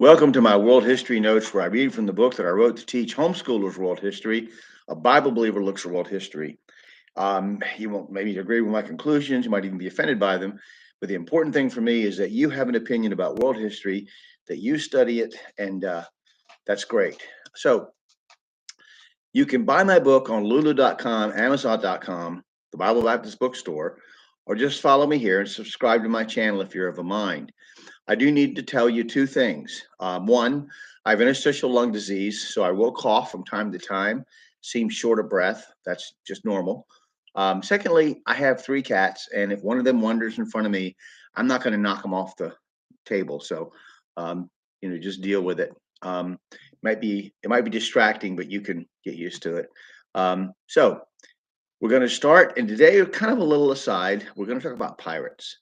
Welcome to my world history notes where I read from the book that I wrote to teach homeschoolers world history. A Bible believer looks at world history. You won't maybe agree with my conclusions, you might even be offended by them. But the important thing for me is that you have an opinion about world history, that you study it, and that's great. So you can buy my book on lulu.com, amazon.com, the Bible Baptist bookstore, or just follow me here and subscribe to my channel if you're of a mind. I do need to tell you two things. One, I have interstitial lung disease, so I will cough from time to time, seem short of breath. That's just normal. Secondly, I have three cats, and if one of them wanders in front of me, I'm not going to knock them off the table. So, um, just deal with it. It might be distracting, but you can get used to it. So we're going to start, and today, kind of a little aside, we're going to talk about pirates.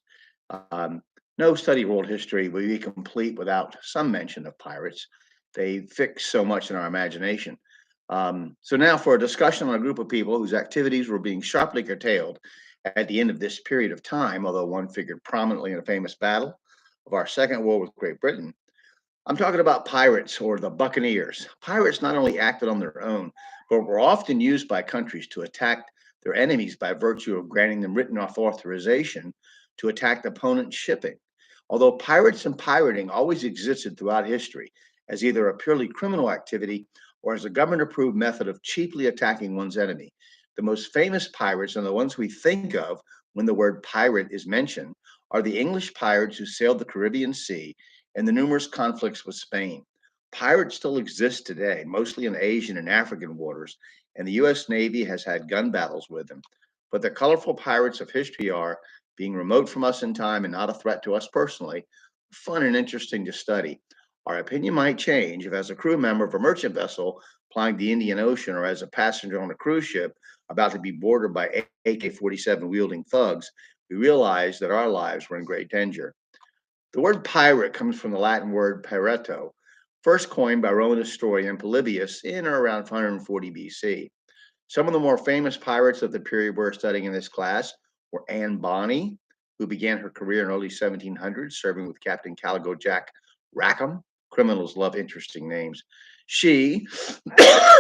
Um, no study of world history will be complete without some mention of pirates. They fix so much in our imagination. So now for a discussion on a group of people whose activities were being sharply curtailed at the end of this period of time, although one figured prominently in a famous battle of our Second War with Great Britain. I'm talking about pirates or the buccaneers. Pirates not only acted on their own, but were often used by countries to attack their enemies by virtue of granting them written off authorization to attack the opponent's shipping. Although pirates and pirating always existed throughout history as either a purely criminal activity or as a government approved method of cheaply attacking one's enemy, the most famous pirates and the ones we think of when the word pirate is mentioned are the English pirates who sailed the Caribbean Sea and the numerous conflicts with Spain. Pirates still exist today, mostly in Asian and African waters, and the U.S. Navy has had gun battles with them. But the colorful pirates of history are, being remote from us in time and not a threat to us personally, fun and interesting to study. Our opinion might change if, as a crew member of a merchant vessel plying the Indian Ocean or as a passenger on a cruise ship about to be boarded by AK 47 wielding thugs, we realize that our lives were in great danger. The word pirate comes from the Latin word pirato, first coined by Roman historian Polybius in or around 540 BC. Some of the more famous pirates of the period we're studying in this class were Anne Bonny, who began her career in early 1700s serving with Captain Caligo Jack Rackham. Criminals love interesting names. She,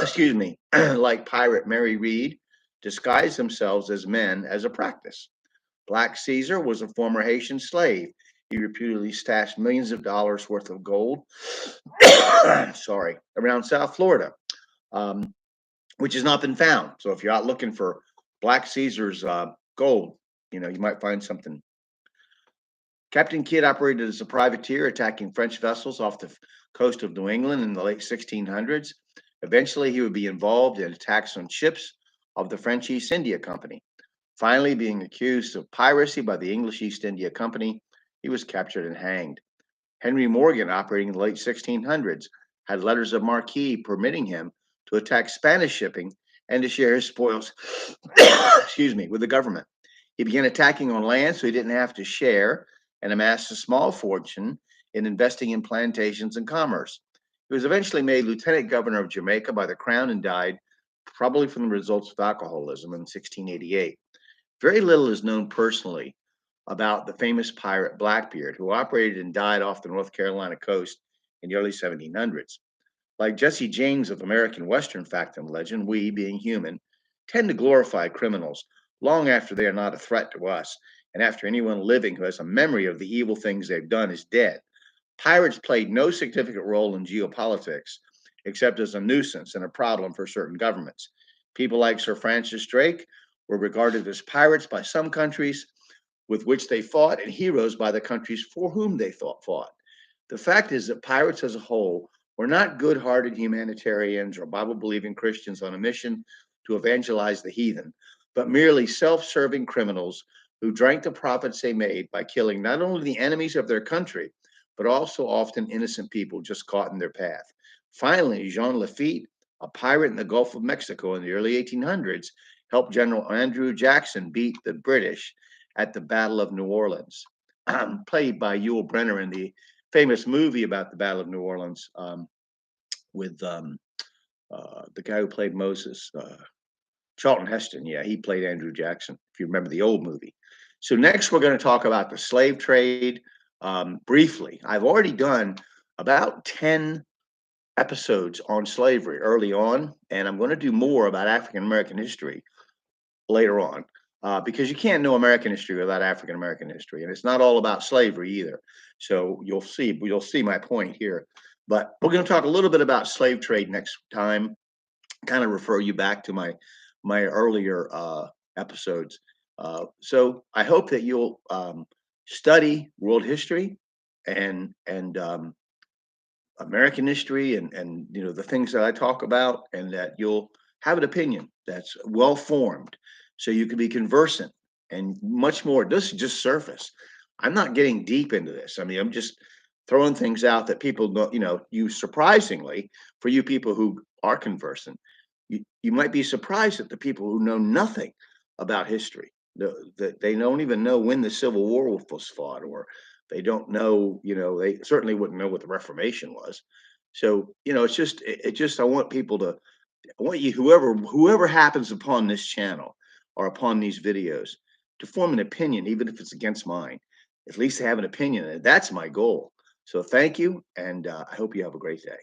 excuse me, like pirate Mary Read, disguised themselves as men as a practice. Black Caesar was a former Haitian slave. He reputedly stashed millions of dollars worth of gold, sorry, around South Florida, um, which has not been found. So if you're out looking for Black Caesar's gold, you might find something. Captain Kidd operated as a privateer, attacking French vessels off the coast of New England in the late 1600s. Eventually, he would be involved in attacks on ships of the French East India Company. Finally, being accused of piracy by the English East India Company, he was captured and hanged. Henry Morgan, operating in the late 1600s, had letters of marque permitting him to attack Spanish shipping and to share his spoils, excuse me, with the government. He began attacking on land so he didn't have to share and amassed a small fortune in investing in plantations and commerce. He was eventually made lieutenant governor of Jamaica by the crown and died, probably from the results of alcoholism, in 1688. Very little is known personally about the famous pirate Blackbeard, who operated and died off the North Carolina coast in the early 1700s. Like Jesse James of American Western fact and legend, we, being human, tend to glorify criminals long after they are not a threat to us and after anyone living who has a memory of the evil things they've done is dead. Pirates played no significant role in geopolitics except as a nuisance and a problem for certain governments. People like Sir Francis Drake were regarded as pirates by some countries with which they fought and heroes by the countries for whom they fought. The fact is that pirates as a whole were not good hearted humanitarians or Bible believing Christians on a mission to evangelize the heathen, but merely self serving criminals who drank the profits they made by killing not only the enemies of their country, but also often innocent people just caught in their path. Finally, Jean Lafitte, a pirate in the Gulf of Mexico in the early 1800s, helped General Andrew Jackson beat the British at the Battle of New Orleans, played by Yul Brynner in the famous movie about the Battle of New Orleans with the guy who played Moses, Charlton Heston. Yeah, he played Andrew Jackson, if you remember the old movie. So next, we're going to talk about the slave trade briefly. I've already done about 10 episodes on slavery early on, and I'm going to do more about African American history later on, because you can't know American history without African American history, and it's not all about slavery either. So you'll see my point here. But we're going to talk a little bit about slave trade next time. Kind of refer you back to my earlier episodes. So I hope that you'll study world history and American history and the things that I talk about, and that you'll have an opinion that's well formed, so you can be conversant and much more. This is just surface. I'm not getting deep into this. I mean, I'm just throwing things out that people don't. You surprisingly, for you people who are conversant, you might be surprised at the people who know nothing about history. That they don't even know when the Civil War was fought, or they don't know. They certainly wouldn't know what the Reformation was. So it's just I want people to, I want you, whoever happens upon this channel or upon these videos, to form an opinion, even if it's against mine. At least have an opinion, and that's my goal. So thank you, and I hope you have a great day.